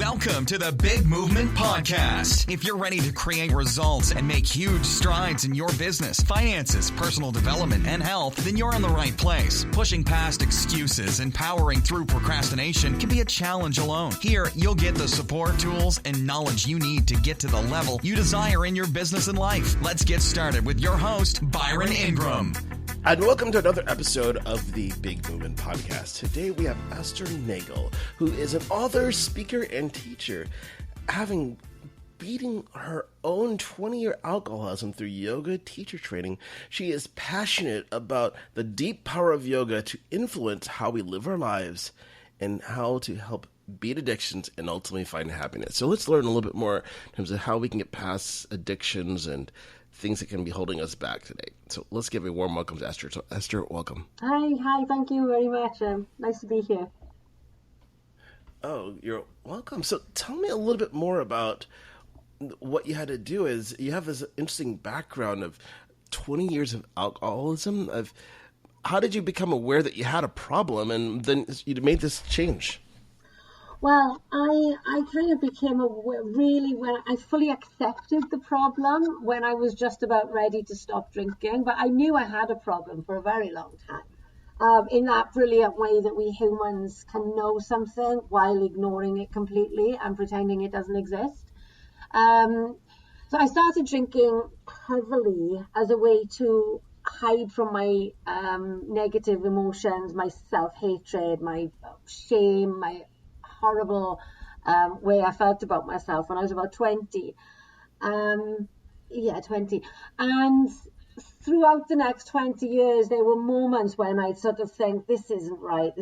Welcome to the Big Movement Podcast. If you're ready to create results and make huge strides in your business, finances, personal development, and health, then you're in the right place. Pushing past excuses and powering through procrastination can be a challenge alone. Here, you'll get the support, tools, and knowledge you need to get to the level you desire in your business and life. Let's get started with your host, Byron Ingram. And welcome to another episode of the Big Movement Podcast. Today we have Esther Nagle, who is an author, speaker, and teacher. Having beating her own 20-year alcoholism through yoga teacher training, she is passionate about the deep power of yoga to influence how we live our lives and how to help beat addictions and ultimately find happiness. So let's learn a little bit more in terms of how we can get past addictions and things that can be holding us back today. So let's give a warm welcome to Esther. So Esther, welcome. Hi, thank you very much. Nice to be here. Oh, you're welcome. So tell me a little bit more about what you had to do. Is you have this interesting background of 20 years of alcoholism. How did you become aware that you had a problem and then you made this change? Well, I kind of became aware really when I fully accepted the problem when I was just about ready to stop drinking. But I knew I had a problem for a very long time. In that brilliant way that we humans can know something while ignoring it completely and pretending it doesn't exist. So I started drinking heavily as a way to hide from my negative emotions, my self-hatred, my shame, my horrible way I felt about myself when I was about 20. 20. And throughout the next 20 years, there were moments when I'd sort of think, this isn't right,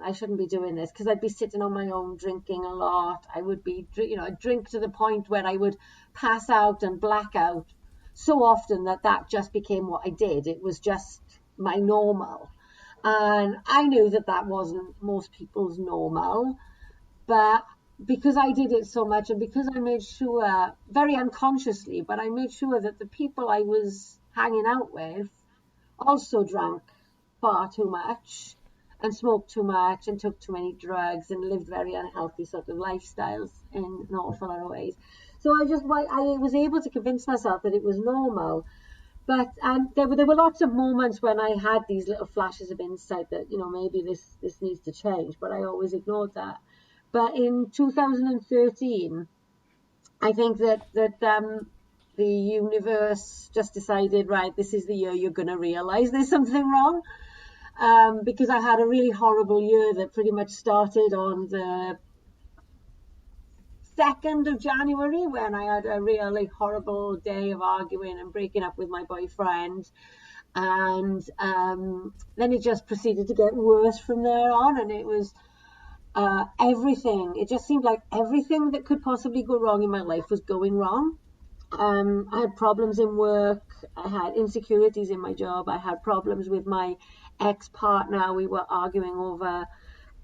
I shouldn't be doing this, because I'd be sitting on my own drinking a lot. I would be, I'd drink to the point where I would pass out and black out so often that just became what I did. It was just my normal. And I knew that wasn't most people's normal. But because I did it so much and because I made sure, very unconsciously, but I made sure that the people I was hanging out with also drank far too much and smoked too much and took too many drugs and lived very unhealthy sort of lifestyles in an awful lot of ways. So I was able to convince myself that it was normal. But there were lots of moments when I had these little flashes of insight that, maybe this needs to change, but I always ignored that. But in 2013, I think that the universe just decided, right, this is the year you're going to realize there's something wrong. Because I had a really horrible year that pretty much started on the 2nd of January when I had a really horrible day of arguing and breaking up with my boyfriend. And then it just proceeded to get worse from there on. And it was everything. It just seemed like everything that could possibly go wrong in my life was going wrong. I had problems in work. I had insecurities in my job. I had problems with my ex-partner. We were arguing over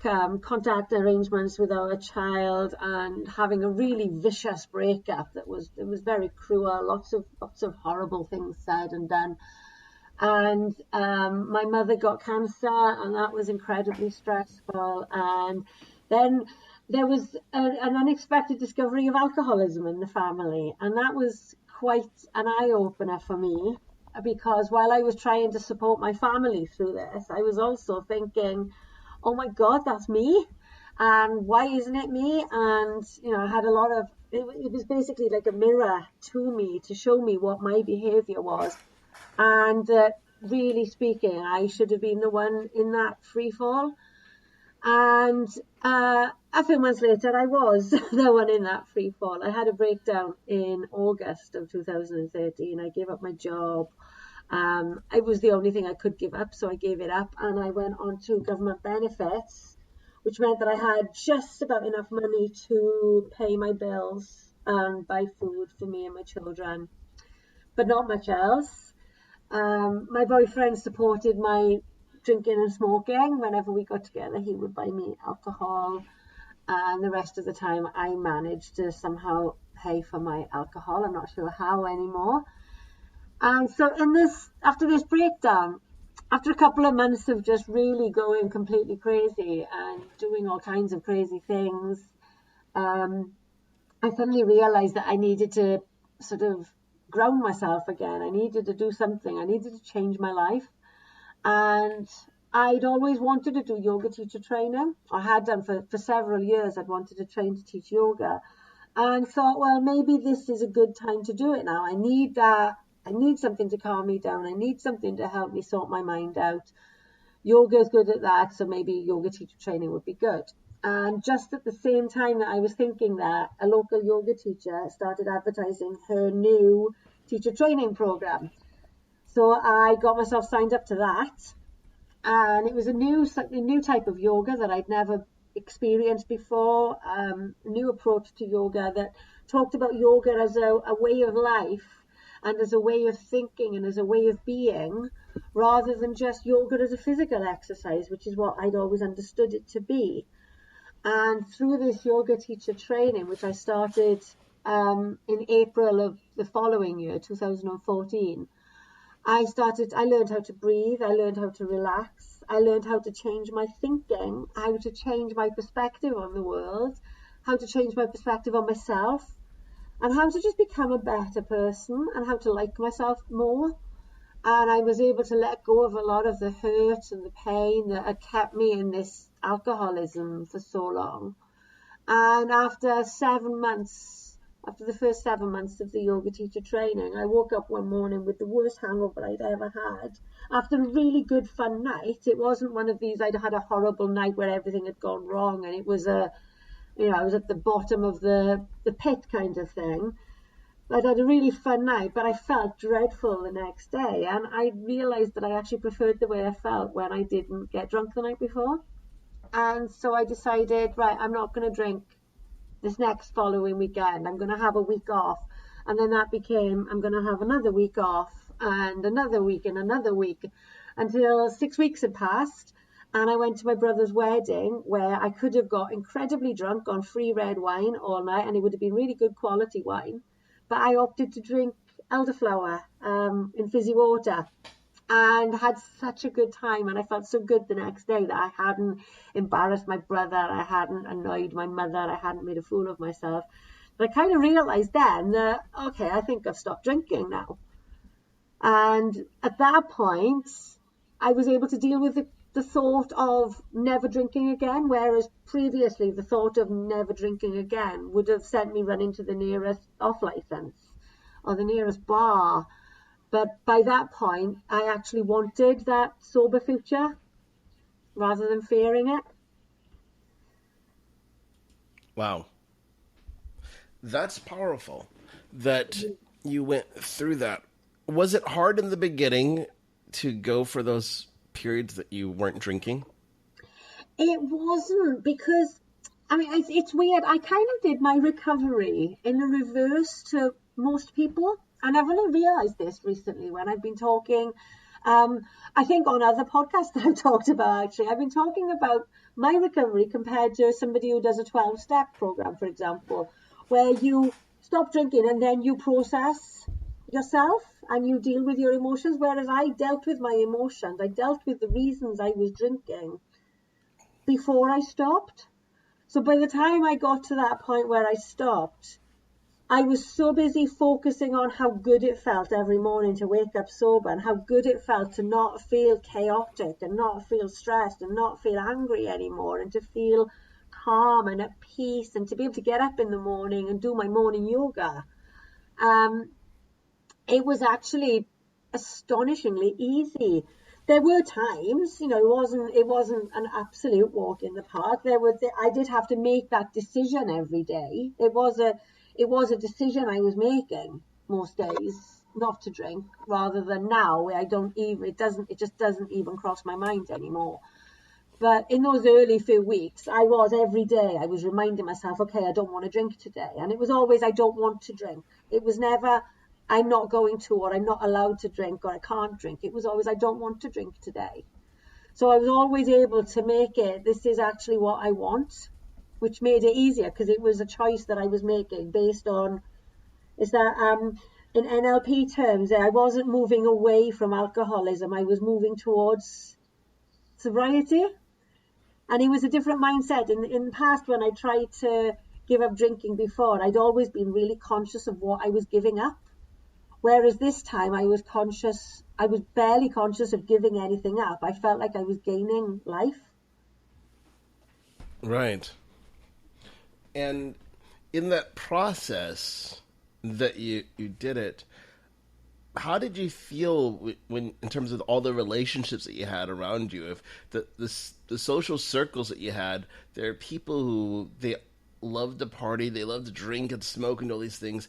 contact arrangements with our child and having a really vicious breakup it was very cruel. Lots of horrible things said and done. And my mother got cancer, and that was incredibly stressful. And then there was an unexpected discovery of alcoholism in the family, and that was quite an eye-opener for me, because while I was trying to support my family through this, I was also thinking, oh my God, that's me, and why isn't it me? And I had a lot of it was basically like a mirror to me to show me what my behavior was. And really speaking, I should have been the one in that free fall. And a few months later, I was the one in that free fall. I had a breakdown in August of 2013. I gave up my job. It was the only thing I could give up, so I gave it up. And I went on to government benefits, which meant that I had just about enough money to pay my bills and buy food for me and my children, but not much else. My boyfriend supported my drinking and smoking. Whenever we got together, he would buy me alcohol, and the rest of the time I managed to somehow pay for my alcohol. I'm not sure how anymore. And so after this breakdown, after a couple of months of just really going completely crazy and doing all kinds of crazy things, I suddenly realized that I needed to sort of ground myself again. I needed to do something. I needed to change my life. And I'd always wanted to do yoga teacher training. I had done for several years. I'd wanted to train to teach yoga, and thought, well, maybe this is a good time to do it now. I need that. I need something to calm me down. I need something to help me sort my mind out. Yoga is good at that, so maybe yoga teacher training would be good. And just at the same time that I was thinking that, a local yoga teacher started advertising her new teacher training program. So I got myself signed up to that. And it was a new type of yoga that I'd never experienced before, a new approach to yoga that talked about yoga as a way of life and as a way of thinking and as a way of being, rather than just yoga as a physical exercise, which is what I'd always understood it to be. And through this yoga teacher training, which I started in April of the following year, 2014, I learned how to breathe, I learned how to relax, I learned how to change my thinking, how to change my perspective on the world, how to change my perspective on myself, and how to just become a better person and how to like myself more. And I was able to let go of a lot of the hurt and the pain that had kept me in this alcoholism for so long. And after 7 months, after the first 7 months of the yoga teacher training, I woke up one morning with the worst hangover I'd ever had. After a really good fun night, it wasn't one of these, I'd had a horrible night where everything had gone wrong and it was I was at the bottom of the pit kind of thing. I'd had a really fun night, but I felt dreadful the next day. And I realised that I actually preferred the way I felt when I didn't get drunk the night before. And so I decided, right, I'm not going to drink this next following weekend. I'm going to have a week off. And then that became, I'm going to have another week off and another week and another week until 6 weeks had passed. And I went to my brother's wedding where I could have got incredibly drunk on free red wine all night, and it would have been really good quality wine. But I opted to drink elderflower in fizzy water, and had such a good time, and I felt so good the next day that I hadn't embarrassed my brother, I hadn't annoyed my mother, I hadn't made a fool of myself. But I kind of realized then that, okay, I think I've stopped drinking now. And at that point, I was able to deal with the thought of never drinking again, whereas previously the thought of never drinking again would have sent me running to the nearest off license or the nearest bar. But by that point, I actually wanted that sober future rather than fearing it. Wow. That's powerful that you went through that. Was it hard in the beginning to go for those periods that you weren't drinking? It wasn't, because, I mean, it's weird. I kind of did my recovery in the reverse to most people. And I've only realised this recently when I've been talking, I think on other podcasts that I've talked about, actually, I've been talking about my recovery compared to somebody who does a 12-step program, for example, where you stop drinking and then you process yourself and you deal with your emotions, whereas I dealt with my emotions. I dealt with the reasons I was drinking before I stopped. So by the time I got to that point where I stopped, I was so busy focusing on how good it felt every morning to wake up sober and how good it felt to not feel chaotic and not feel stressed and not feel angry anymore and to feel calm and at peace and to be able to get up in the morning and do my morning yoga. It was actually astonishingly easy. There were times, it wasn't an absolute walk in the park. I did have to make that decision every day. It was a decision I was making most days not to drink, rather than now where it just doesn't even cross my mind anymore. But in those early few weeks, every day I was reminding myself, okay, I don't want to drink today. And it was always, I don't want to drink. It was never, I'm not going to, or I'm not allowed to drink, or I can't drink. It was always, I don't want to drink today. So I was always able to make it, this is actually what I want, which made it easier because it was a choice that I was making based on, in NLP terms, I wasn't moving away from alcoholism. I was moving towards sobriety. And it was a different mindset. In the past, when I tried to give up drinking before, I'd always been really conscious of what I was giving up. Whereas this time I was barely conscious of giving anything up. I felt like I was gaining life. Right. And in that process that you did it, how did you feel when, in terms of all the relationships that you had around you? If the social circles that you had, there are people who they love to party, they love to drink and smoke and all these things.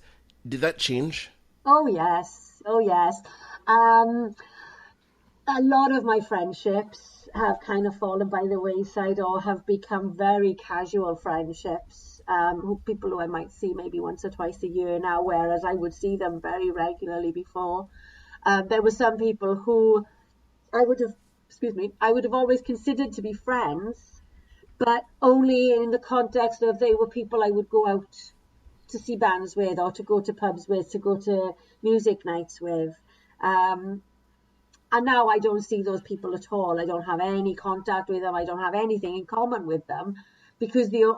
Did that change? Oh yes, oh yes. A lot of my friendships have kind of fallen by the wayside or have become very casual friendships. People who I might see maybe once or twice a year now, whereas I would see them very regularly before. There were some people who I would have always considered to be friends, but only in the context of they were people I would go out to see bands with, or to go to pubs with, to go to music nights with. And now I don't see those people at all. I don't have any contact with them. I don't have anything in common with them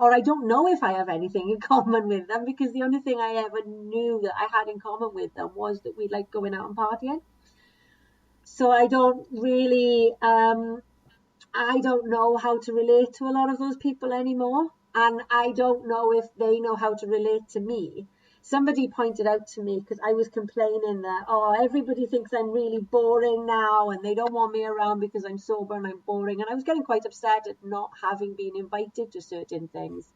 or I don't know if I have anything in common with them, because the only thing I ever knew that I had in common with them was that we liked going out and partying. So I don't really, I don't know how to relate to a lot of those people anymore. And I don't know if they know how to relate to me. Somebody pointed out to me, because I was complaining that, everybody thinks I'm really boring now and they don't want me around because I'm sober and I'm boring. And I was getting quite upset at not having been invited to certain things.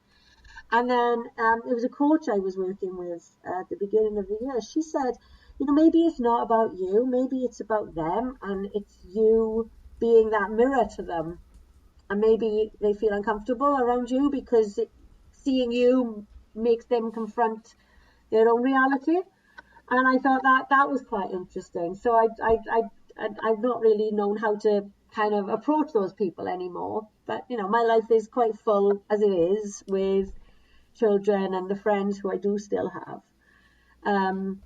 And then there was a coach I was working with at the beginning of the year. She said, maybe it's not about you. Maybe it's about them, and it's you being that mirror to them. And maybe they feel uncomfortable around you because seeing you makes them confront their own reality. And I thought that was quite interesting. So I've not really known how to kind of approach those people anymore. But my life is quite full as it is, with children and the friends who I do still have, and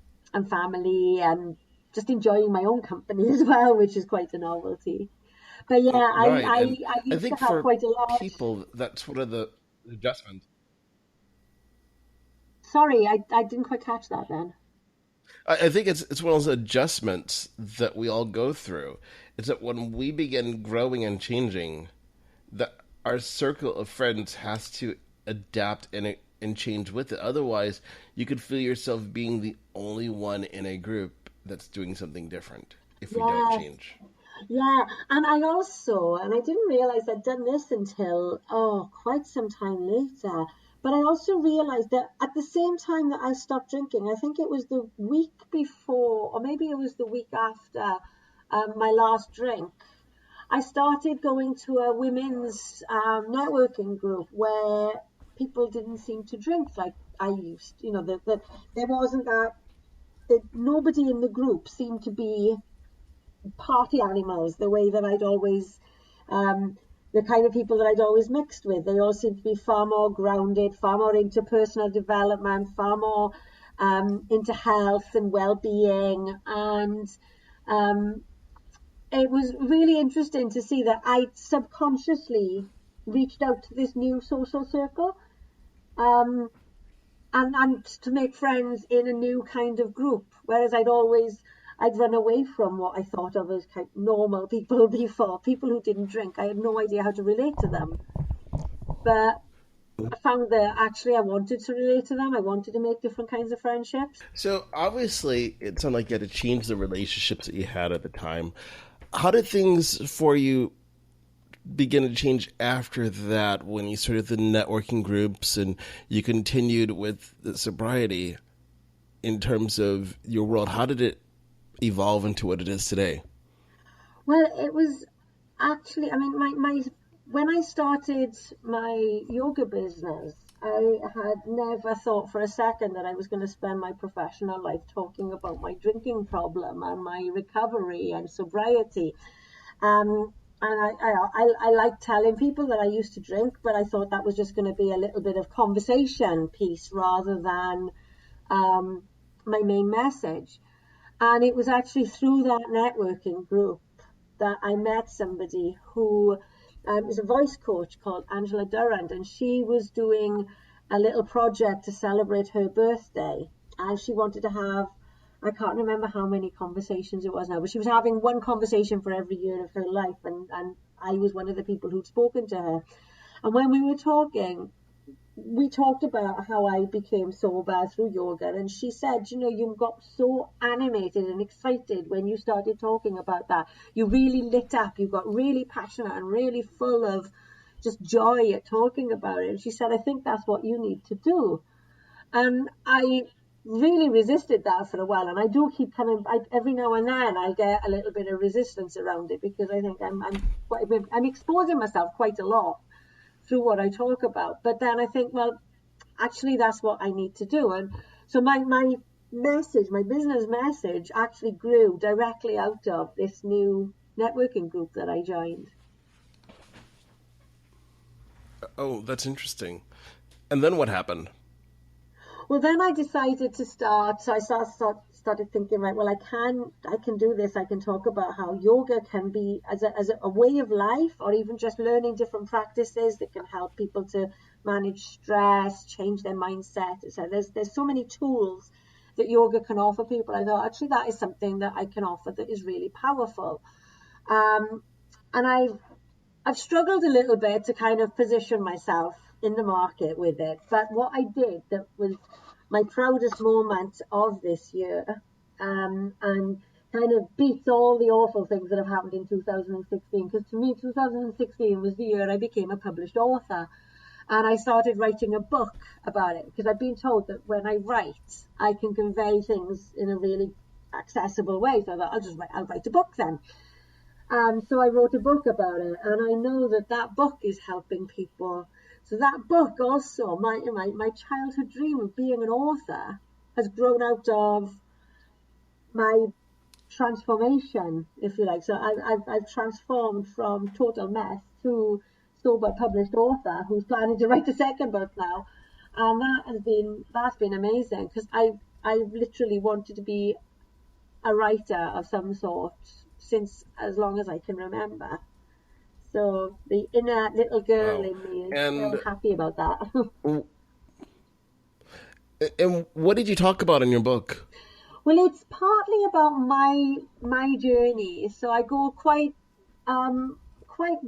family, and just enjoying my own company as well, which is quite a novelty. But yeah, Right. And I I used to think have for quite a lot. people, that's one of the adjustments. Sorry, I didn't quite catch that then. I think it's one of those adjustments that we all go through. It's that when we begin growing and changing, that our circle of friends has to adapt and change with it. Otherwise, you could feel yourself being the only one in a group that's doing something different if we don't Yes, change. yeah. And I didn't realize I'd done this until, quite some time later. But I also realized that at the same time that I stopped drinking, I think it was the week before, or maybe it was the week after my last drink, I started going to a women's networking group where people didn't seem to drink like I used. That there wasn't that nobody in the group seemed to be party animals the way that I'd always, the kind of people that I'd always mixed with. They all seemed to be far more grounded, far more into personal development, far more into health and well-being. And um, it was really interesting to see that I subconsciously reached out to this new social circle, um, and to make friends in a new kind of group, whereas I'd run away from what I thought of as kind of normal people before, people who didn't drink. I had no idea how to relate to them, but I found that actually I wanted to relate to them. I wanted to make different kinds of friendships. So obviously, it sounded like you had to change the relationships that you had at the time. How did things for you begin to change after that, when you started the networking groups and you continued with the sobriety in terms of your world? How did it evolve into what it is today? Well, it was actually, I mean, my when I started my yoga business, I had never thought for a second that I was going to spend my professional life talking about my drinking problem and my recovery and sobriety. And I like telling people that I used to drink, but I thought that was just going to be a little bit of conversation piece rather than my main message. And it was actually through that networking group that I met somebody who is a voice coach called Angela Durrant, and she was doing a little project to celebrate her birthday, and she wanted to have, I can't remember how many conversations it was now, but she was having one conversation for every year of her life, and I was one of the people who'd spoken to her. And when we were talking, we talked about how I became sober through yoga, and she said, you got so animated and excited when you started talking about that. You really lit up, you got really passionate and really full of just joy at talking about it. And she said, I think that's what you need to do. And I really resisted that for a while, and I do keep coming. Every now and then I get a little bit of resistance around it, because I think I'm exposing myself quite a lot through what I talk about. But then I think, well, actually that's what I need to do. And so my message, my business message, actually grew directly out of this new networking group that I joined. Oh, that's interesting. And then what happened? Well, then I decided to start. So I started thinking, right, well, I can do this. I can talk about how yoga can be as a way of life, or even just learning different practices that can help people to manage stress, change their mindset. So there's so many tools that yoga can offer people. I thought, actually, that is something that I can offer that is really powerful. And I've struggled a little bit to kind of position myself in the market with it. But what I did that was my proudest moment of this year, and kind of beats all the awful things that have happened in 2016, because to me 2016 was the year I became a published author, and I started writing a book about it, because I've been told that when I write I can convey things in a really accessible way. So I thought, I'll write a book then. So I wrote a book about it, and I know that book is helping people. So that book also, my childhood dream of being an author has grown out of my transformation, if you like. So I've transformed from total mess to sober published author who's planning to write a second book now, and that's been amazing, because I literally wanted to be a writer of some sort since as long as I can remember. So the inner little girl in me is so happy about that. And what did you talk about in your book? Well, it's partly about my journey. So I go quite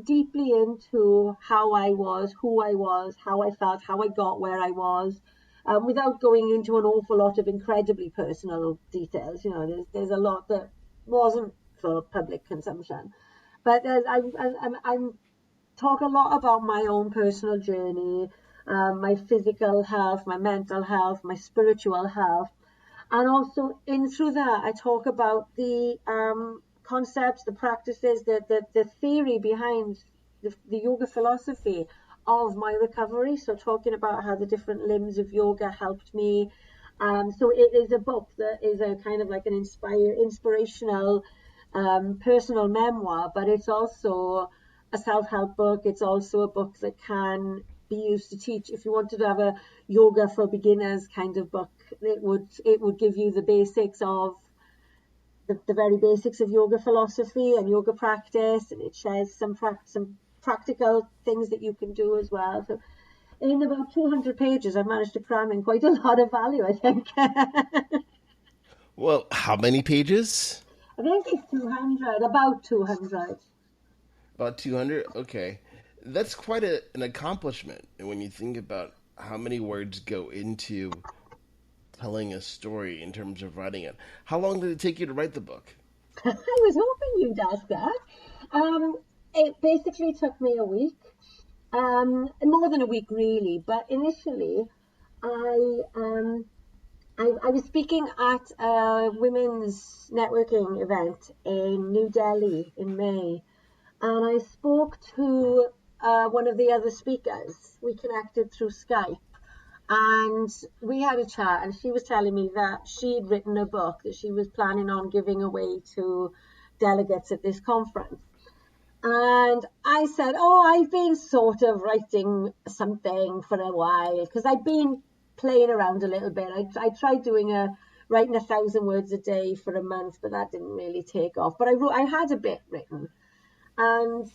deeply into how I was, who I was, how I felt, how I got where I was, without going into an awful lot of incredibly personal details. There's a lot that wasn't for public consumption. But I'm talk a lot about my own personal journey, my physical health, my mental health, my spiritual health. And also through that, I talk about the concepts, the practices, the theory behind the yoga philosophy of my recovery. So talking about how the different limbs of yoga helped me. So it is a book that is a kind of like an inspirational personal memoir, but it's also a self-help book. It's also a book that can be used to teach. If you wanted to have a yoga for beginners kind of book, it would give you the basics of the very basics of yoga philosophy and yoga practice, and it shares some practical things that you can do as well. So in about 200 pages, I've managed to cram in quite a lot of value, I think. Well, how many pages? I think it's 200, about 200. About 200? Okay. That's quite an accomplishment when you think about how many words go into telling a story in terms of writing it. How long did it take you to write the book? I was hoping you'd ask that. It basically took me a week, more than a week really, but initially I was speaking at a women's networking event in New Delhi in May, and I spoke to one of the other speakers. We connected through Skype, and we had a chat, and she was telling me that she'd written a book that she was planning on giving away to delegates at this conference. And I said, I've been sort of writing something for a while, because I'd been playing around a little bit. I tried writing 1,000 words a day for a month, but that didn't really take off. But I had a bit written, and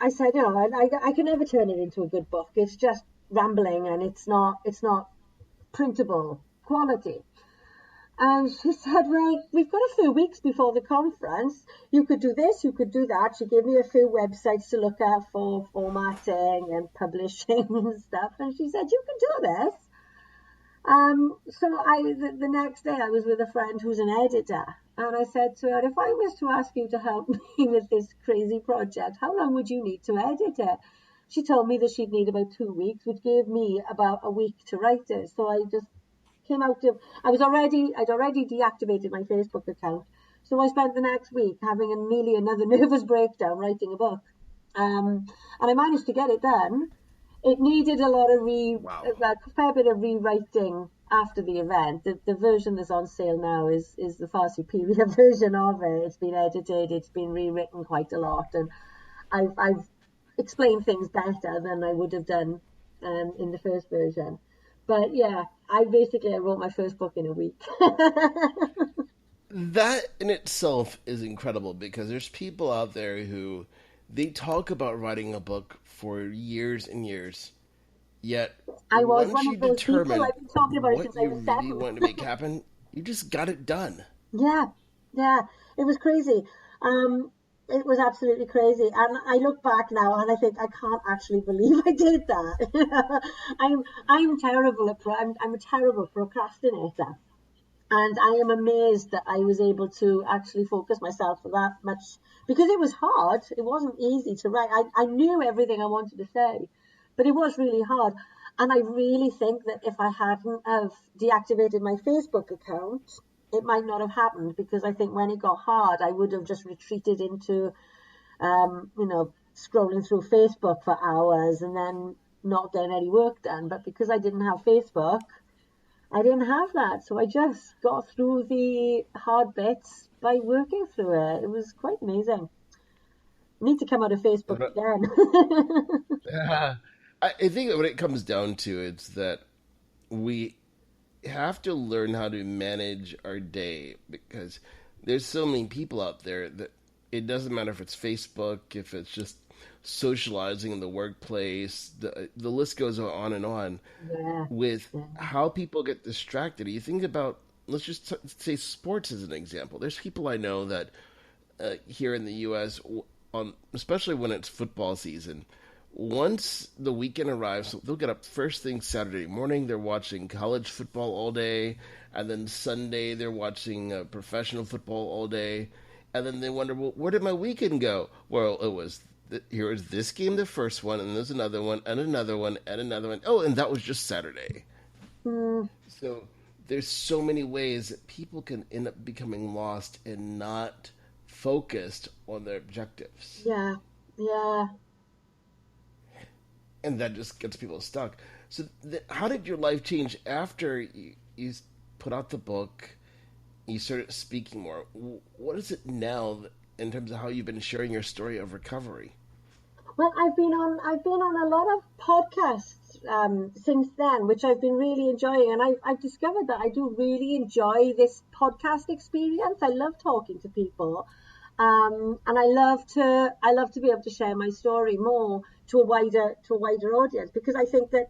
I said, I can never turn it into a good book. It's just rambling and it's not printable quality. And she said, well, we've got a few weeks before the conference. You could do this, you could do that. She gave me a few websites to look at for formatting and publishing and stuff. And she said, you can do this. So the next day I was with a friend who's an editor. And I said to her, if I was to ask you to help me with this crazy project, how long would you need to edit it? She told me that she'd need about 2 weeks, which gave me about a week to write it. So I just came out of, I'd already deactivated my Facebook account. So I spent the next week having nearly another nervous breakdown writing a book. And I managed to get it done. It needed a lot of a fair bit of rewriting after the event. The version that's on sale now is the far superior version of it. It's been edited, it's been rewritten quite a lot, and I've explained things better than I would have done in the first version. But yeah, I wrote my first book in a week. That in itself is incredible, because there's people out there who they talk about writing a book for years and years, yet I was once one you of those determine people. I've been talking about it what since I you was really 7. want to make happen, you just got it done. Yeah, it was crazy. It was absolutely crazy. And I look back now and I think I can't actually believe I did that. I'm terrible I'm a terrible procrastinator. And I am amazed that I was able to actually focus myself for that much, because it was hard. It wasn't easy to write. I knew everything I wanted to say, but it was really hard. And I really think that if I hadn't have deactivated my Facebook account, it might not have happened, because I think when it got hard, I would have just retreated into, scrolling through Facebook for hours and then not getting any work done. But because I didn't have Facebook, I didn't have that. So I just got through the hard bits by working through it. It was quite amazing. I need to come out of Facebook again. I think what it comes down to is that we have to learn how to manage our day, because there's so many people out there that it doesn't matter if it's Facebook, if it's just socializing in the workplace, the list goes on and on. Yeah. With how people get distracted. You think about, let's just say sports as an example. There's people I know that here in the U.S., especially when it's football season, once the weekend arrives, they'll get up first thing Saturday morning, they're watching college football all day, and then Sunday they're watching professional football all day, and then they wonder, well, where did my weekend go? Well, here was this game, the first one, and there's another one, and another one, and another one. Oh, and that was just Saturday. So there's so many ways that people can end up becoming lost and not focused on their objectives. Yeah. And that just gets people stuck. So how did your life change after you put out the book, you started speaking more? What is it now in terms of how you've been sharing your story of recovery? Well, I've been on a lot of podcasts since then, which I've been really enjoying, and I've discovered that I do really enjoy this podcast experience. I love talking to people, and I love to be able to share my story more to a wider audience, because I think that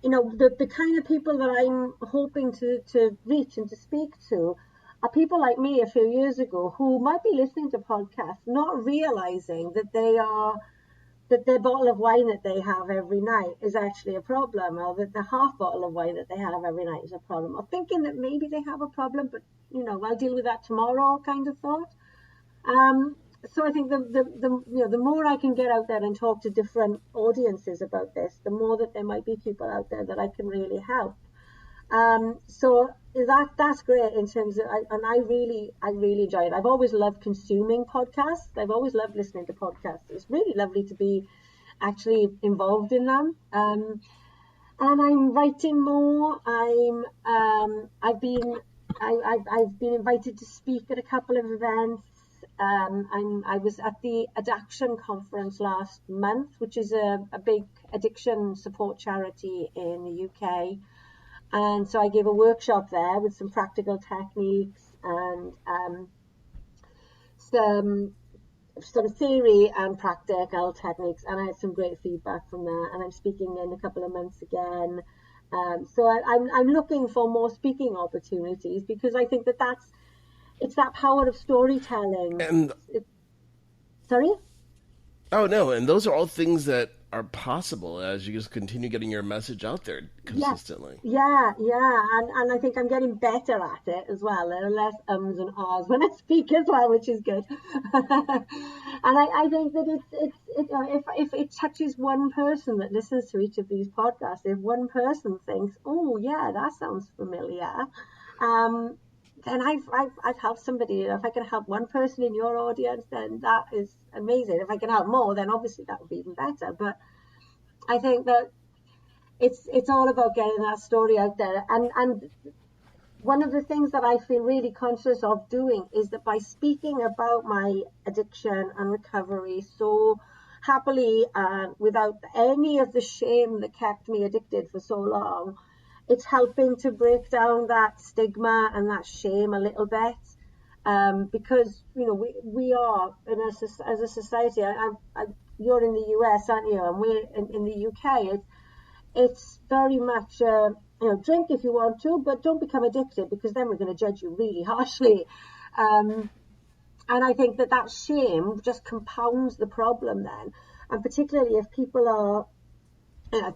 the kind of people that I'm hoping to reach and to speak to are people like me a few years ago who might be listening to podcasts, not realizing that their bottle of wine that they have every night is actually a problem, or that the half bottle of wine that they have every night is a problem, or thinking that maybe they have a problem, but I'll deal with that tomorrow kind of thought. So I think the more I can get out there and talk to different audiences about this, the more that there might be people out there that I can really help. So that's great in terms of, I really enjoy it. I've always loved consuming podcasts. I've always loved listening to podcasts. It's really lovely to be actually involved in them. And I'm writing more. I've been invited to speak at a couple of events. I was at the Addiction conference last month, which is a big addiction support charity in the UK. And so I gave a workshop there with some practical techniques and some sort of theory and practical techniques, and I had some great feedback from that. And I'm speaking in a couple of months again. So I'm looking for more speaking opportunities, because I think it's that power of storytelling. And Sorry? oh no, and those are all things that are possible as you just continue getting your message out there consistently. Yeah, and I think I'm getting better at it as well. There are less ums and ahs when I speak as well, which is good. And I think that if it touches one person that listens to each of these podcasts, if one person thinks, oh yeah, that sounds familiar, then I've helped somebody. If I can help one person in your audience, then that is amazing. If I can help more, then obviously that would be even better. But I think that it's all about getting that story out there. And one of the things that I feel really conscious of doing is that by speaking about my addiction and recovery so happily and without any of the shame that kept me addicted for so long, it's helping to break down that stigma and that shame a little bit. Because we are as a society. You're in the US, aren't you? And we're in the UK. It's very much drink if you want to, but don't become addicted, because then we're going to judge you really harshly. And I think that shame just compounds the problem then, and particularly if people are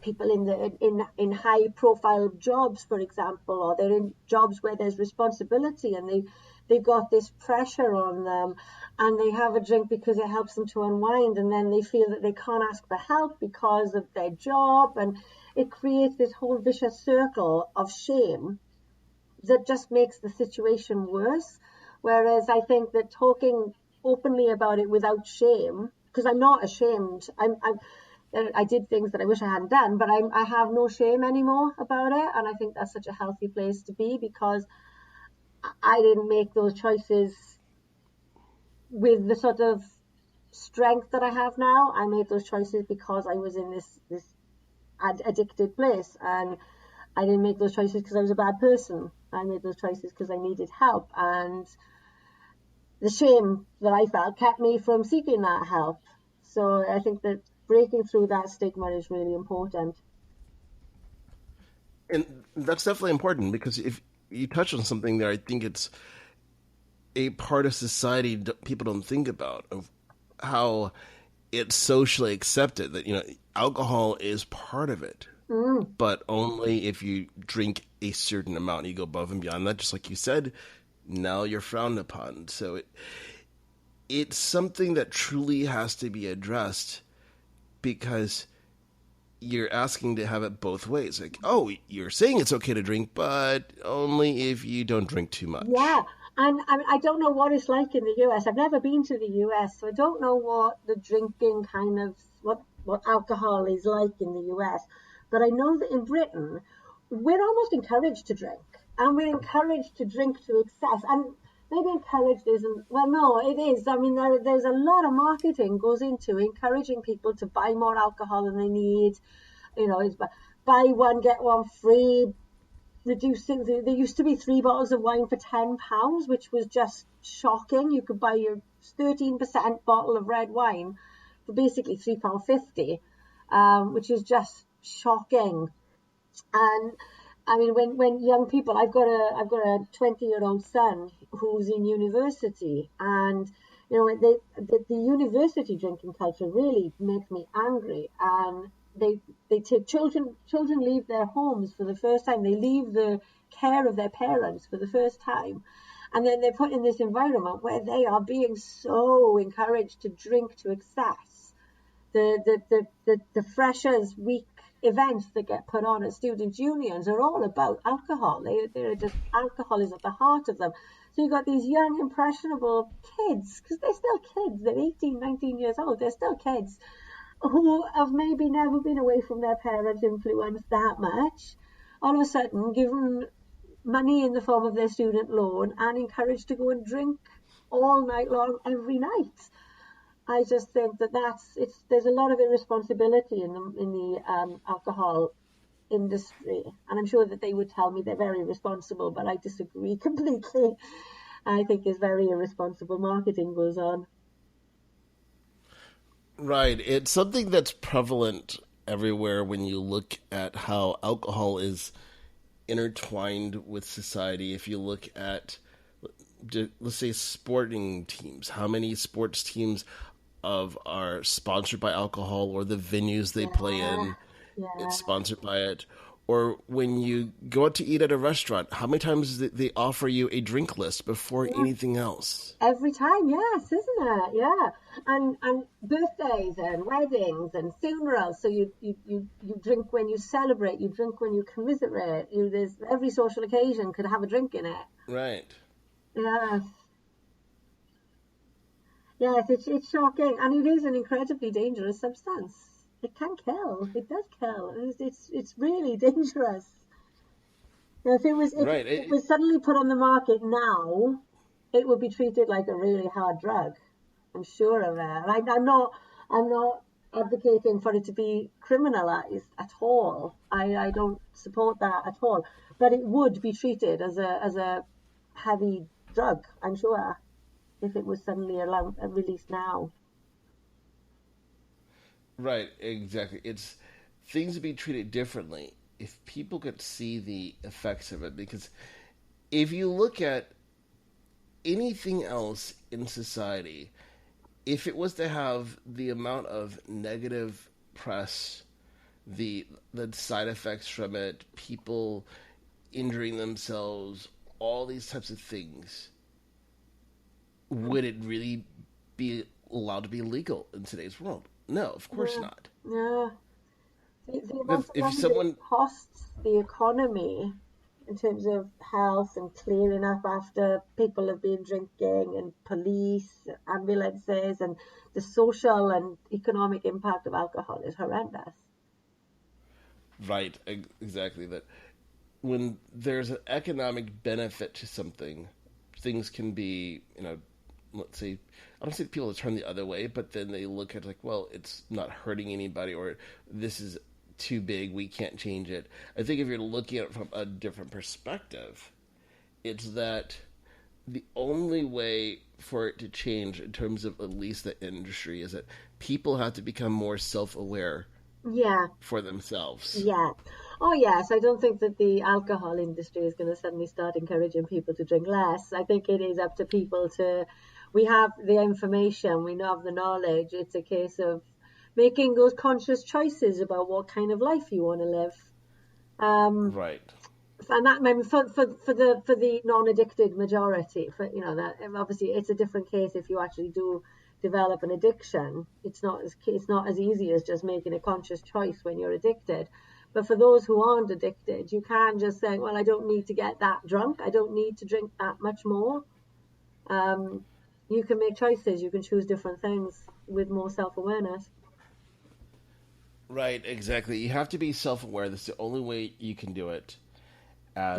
people in high profile jobs, for example, or they're in jobs where there's responsibility, and they've got this pressure on them, and they have a drink because it helps them to unwind, and then they feel that they can't ask for help because of their job, and it creates this whole vicious circle of shame that just makes the situation worse. Whereas I think that talking openly about it without shame, because I'm not ashamed, I did things that I wish I hadn't done, but I have no shame anymore about it. And I think that's such a healthy place to be, because I didn't make those choices with the sort of strength that I have now. I made those choices because I was in this addicted place, and I didn't make those choices because I was a bad person. I made those choices because I needed help, and the shame that I felt kept me from seeking that help. So I think that breaking through that stigma is really important. And that's definitely important, because if you touch on something there, I think it's a part of society people don't think about, of how it's socially accepted that alcohol is part of it, but only if you drink a certain amount. You go above and beyond that, just like you said, now you're frowned upon. So it's something that truly has to be addressed, because you're asking to have it both ways. Like, oh, you're saying it's okay to drink, but only if you don't drink too much. Yeah. And I don't know what it's like in the US. I've never been to the US, so I don't know what the drinking kind of, what alcohol is like in the US. But I know that in Britain, we're almost encouraged to drink. And we're encouraged to drink to excess. And maybe encouraged isn't, well, no, it is. I mean, there's a lot of marketing goes into encouraging people to buy more alcohol than they need. It's buy one, get one free. Reducing, there used to be 3 bottles of wine for £10, which was just shocking. You could buy your 13% bottle of red wine for basically £3.50, which is just shocking. And I mean, when young people, I've got a 20-year-old son who's in university, and the university drinking culture really makes me angry. And they take children leave their homes for the first time. They leave the care of their parents for the first time, and then they're put in this environment where they are being so encouraged to drink to excess. The freshers week events that get put on at student unions are all about alcohol. They're just, alcohol is at the heart of them. So you've got these young, impressionable kids, because they're still kids. They're 18, 19 years old. They're still kids, who have maybe never been away from their parents' influence that much, all of a sudden given money in the form of their student loan and encouraged to go and drink all night long, every night. I just think that there's a lot of irresponsibility in the alcohol industry, and I'm sure that they would tell me they're very responsible, but I disagree completely. I think it's very irresponsible marketing goes on. Right. It's something that's prevalent everywhere when you look at how alcohol is intertwined with society. If you look at, let's say, sporting teams, how many sports teams are sponsored by alcohol, or the venues they play Yeah, in, it's yeah. sponsored by it. Or when you go out to eat at a restaurant, how many times they offer you a drink list before Yeah. anything else? Every time, yes, isn't it? Yeah. And birthdays and weddings and funerals. So you drink when you celebrate, you drink when you commiserate. There's every social occasion could have a drink in it. Right. Yes. Yes, it's shocking, and it is an incredibly dangerous substance. It can kill. It does kill. It's really dangerous. Now, if Right. it was suddenly put on the market now, it would be treated like a really hard drug. I'm sure of it. And I'm not advocating for it to be criminalized at all. I don't support that at all. But it would be treated as a heavy drug, I'm sure, if it was suddenly allowed released now. Right, exactly. It's things to be treated differently if people could see the effects of it. Because if you look at anything else in society, if it was to have the amount of negative press, the side effects from it, people injuring themselves, all these types of things, would it really be allowed to be legal in today's world? No, of course Yeah, not. yeah. The amount Because of if money that it someone, costs the economy in terms of health and clearing up after people have been drinking, and police, ambulances, and the social and economic impact of alcohol is horrendous. right, exactly, that when there's an economic benefit to something, things can be, let's say, I don't say people turn the other way, but then they look at like, well, it's not hurting anybody, or this is too big, we can't change it. I think if you're looking at it from a different perspective, it's that the only way for it to change in terms of at least the industry is that people have to become more self-aware Yeah, for themselves. yeah. Oh, yes. I don't think that the alcohol industry is going to suddenly start encouraging people to drink less. I think it is up to people to. We have the information, we have the knowledge. It's a case of making those conscious choices about what kind of life you want to live. Um, Right. and that, I mean, for the non-addicted majority, for that, obviously it's a different case if you actually do develop an addiction. It's not as easy as just making a conscious choice when you're addicted. But for those who aren't addicted, you can just say, well, I don't need to get that drunk, I don't need to drink that much more. um you can make choices, you can choose different things with more self-awareness. Right, exactly. You have to be self-aware. That's the only way you can do it.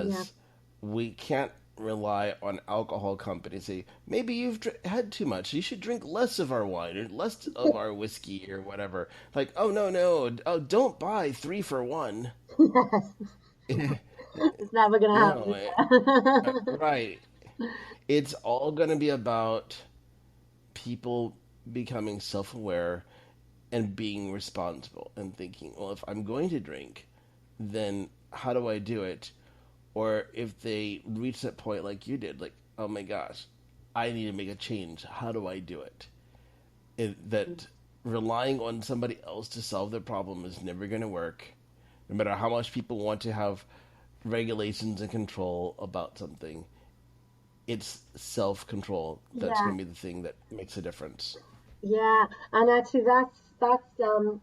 Yeah. As we can't rely on alcohol companies say maybe you've had too much, you should drink less of our wine or less of our whiskey or whatever. Like, oh no, no, oh, don't buy 3 for 1. Yes. It's never gonna No, happen, is it? right. It's all going to be about people becoming self-aware and being responsible and thinking, well, if I'm going to drink, then how do I do it? Or if they reach that point like you did, like, oh my gosh, I need to make a change. How do I do it? That relying on somebody else to solve their problem is never going to work. No matter how much people want to have regulations and control about something, it's self-control that's Yeah. going to be the thing that makes a difference. Yeah, and actually, that's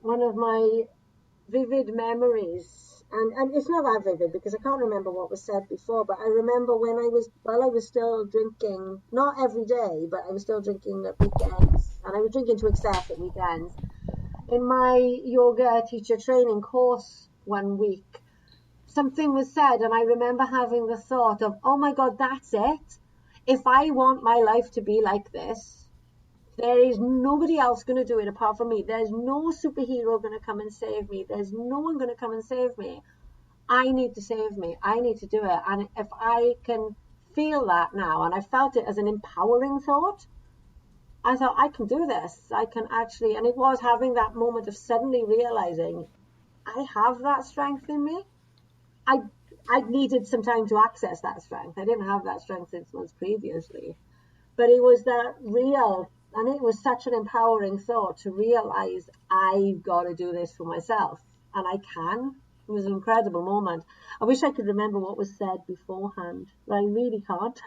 one of my vivid memories, and it's not that vivid because I can't remember what was said before. But I remember while I was still drinking, not every day, but I was still drinking at weekends, and I was drinking to excess at weekends. In my yoga teacher training course one week, something was said, and I remember having the thought of, oh my God, that's it. If I want my life to be like this, there is nobody else going to do it apart from me. There's no superhero going to come and save me. There's no one going to come and save me. I need to save me. I need to do it. And if I can feel that now, and I felt it as an empowering thought, I thought, I can do this. I can actually, and it was having that moment of suddenly realizing I have that strength in me. I needed some time to access that strength. I didn't have that strength 6 months previously. But it was that real, and it was such an empowering thought to realize I've got to do this for myself. And I can. It was an incredible moment. I wish I could remember what was said beforehand, but I really can't.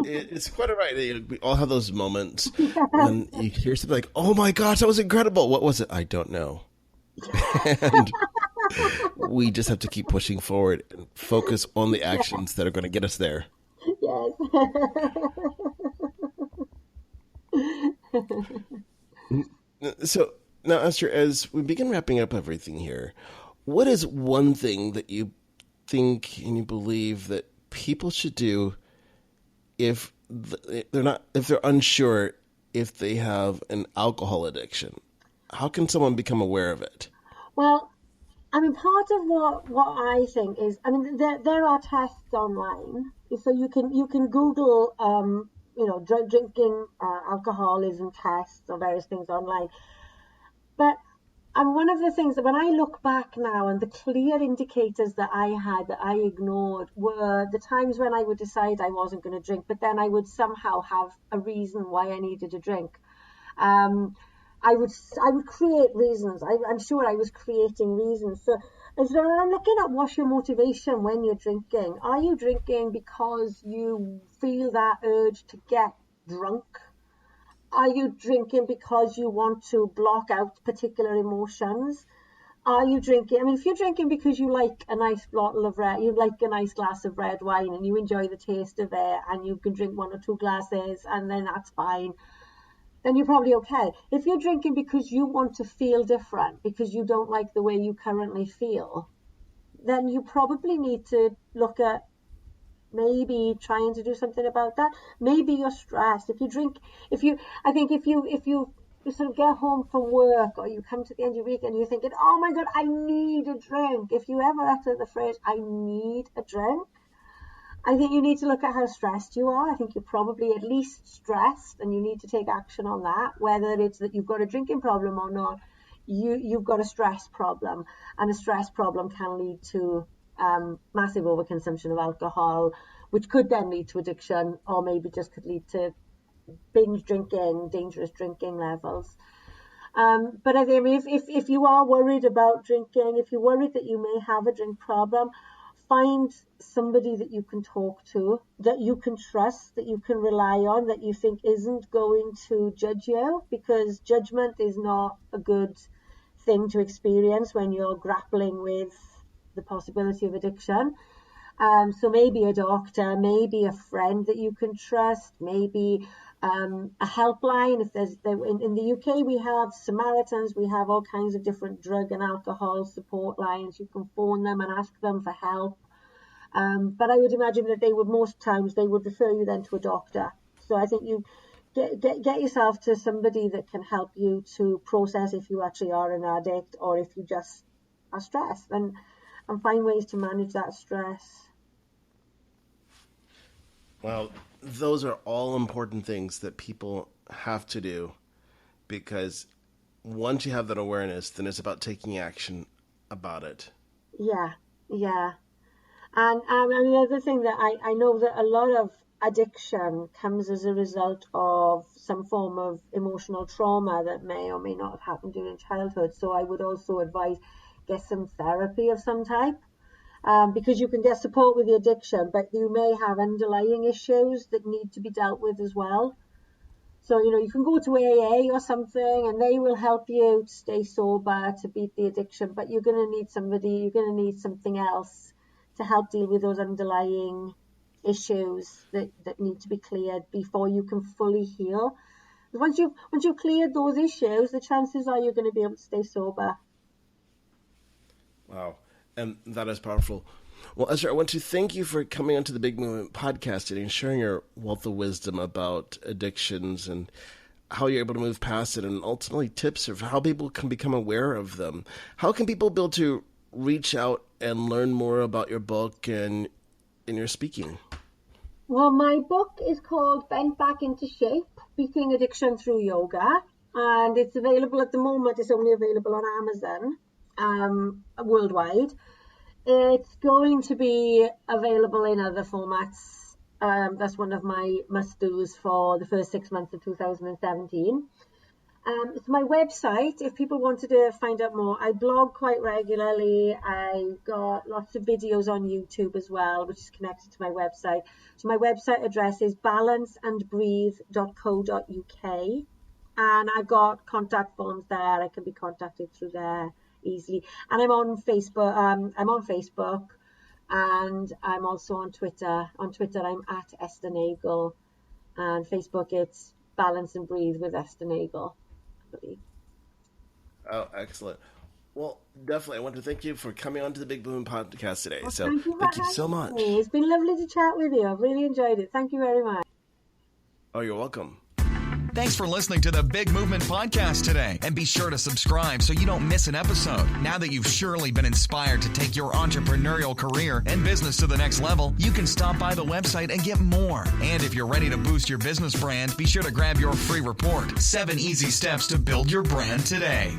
It's quite all right. We all have those moments when you hear something like, "Oh my gosh, that was incredible." What was it? I don't know. And we just have to keep pushing forward and focus on the actions that are going to get us there. Yes. So now, Esther, as we begin wrapping up everything here, what is one thing that you think and you believe that people should do if they're unsure if they have an alcohol addiction? How can someone become aware of it? Well, I mean, part of what I think is, I mean, there are tests online, so you can Google, drinking, alcoholism tests or various things online. But one of the things that when I look back now, and the clear indicators that I had that I ignored were the times when I would decide I wasn't going to drink, but then I would somehow have a reason why I needed a drink. I would create reasons. I'm sure I was creating reasons. So I'm looking at what's your motivation when you're drinking. Are you drinking because you feel that urge to get drunk? Are you drinking because you want to block out particular emotions? Are you drinking? I mean, if you're drinking because you like a nice bottle of you like a nice glass of red wine and you enjoy the taste of it and you can drink 1 or 2 glasses and then that's fine, then you're probably okay. If you're drinking because you want to feel different, because you don't like the way you currently feel, then you probably need to look at maybe trying to do something about that. Maybe you're stressed. If you sort of get home from work or you come to the end of your week and you're thinking, oh my God, I need a drink. If you ever utter the phrase, I need a drink, I think you need to look at how stressed you are. I think you're probably at least stressed and you need to take action on that, whether it's that you've got a drinking problem or not. You've got a stress problem, and a stress problem can lead to massive overconsumption of alcohol, which could then lead to addiction, or maybe just could lead to binge drinking, dangerous drinking levels. But I think if you are worried about drinking, if you're worried that you may have a drink problem, find somebody that you can talk to, that you can trust, that you can rely on, that you think isn't going to judge you, because judgment is not a good thing to experience when you're grappling with the possibility of addiction. So maybe a doctor, maybe a friend that you can trust, maybe a helpline. If there's in the UK, we have Samaritans, we have all kinds of different drug and alcohol support lines. You can phone them and ask them for help. But I would imagine that most times they would refer you then to a doctor. So I think you get yourself to somebody that can help you to process if you actually are an addict or if you just are stressed, and find ways to manage that stress. Well, those are all important things that people have to do, because once you have that awareness, then it's about taking action about it. Yeah. And the other thing that I know that a lot of addiction comes as a result of some form of emotional trauma that may or may not have happened during childhood. So I would also advise get some therapy of some type, because you can get support with the addiction, but you may have underlying issues that need to be dealt with as well. So, you can go to AA or something and they will help you to stay sober, to beat the addiction, but you're going to need something else to help deal with those underlying issues that need to be cleared before you can fully heal. Once you've cleared those issues, the chances are you're going to be able to stay sober. Wow. And that is powerful. Well, Esther, I want to thank you for coming onto the Big Movement podcast today and sharing your wealth of wisdom about addictions and how you're able to move past it, and ultimately tips of how people can become aware of them. How can people be able to reach out and learn more about your book and your speaking? Well, my book is called Bent Back into Shape, Beating Addiction Through Yoga. And it's available at the moment. It's only available on Amazon worldwide. It's going to be available in other formats. That's one of my must-dos for the first 6 months of 2017. It's my website. If people wanted to find out more, I blog quite regularly. I got lots of videos on YouTube as well, which is connected to my website. So my website address is balanceandbreathe.co.uk. And I've got contact forms there. I can be contacted through there easily. And I'm on Facebook. And I'm also on Twitter. On Twitter, I'm at Esther Nagle. And Facebook, it's Balance and Breathe with Esther Nagle. Oh, excellent. Well, definitely. I want to thank you for coming on to the Big Movement Podcast today. Well, so thank you so much. It's been lovely to chat with you. I've really enjoyed it. Thank you very much. Oh, you're welcome. Thanks for listening to the Big Movement Podcast today. And be sure to subscribe so you don't miss an episode. Now that you've surely been inspired to take your entrepreneurial career and business to the next level, you can stop by the website and get more. And if you're ready to boost your business brand, be sure to grab your free report, 7 Easy Steps to Build Your Brand Today.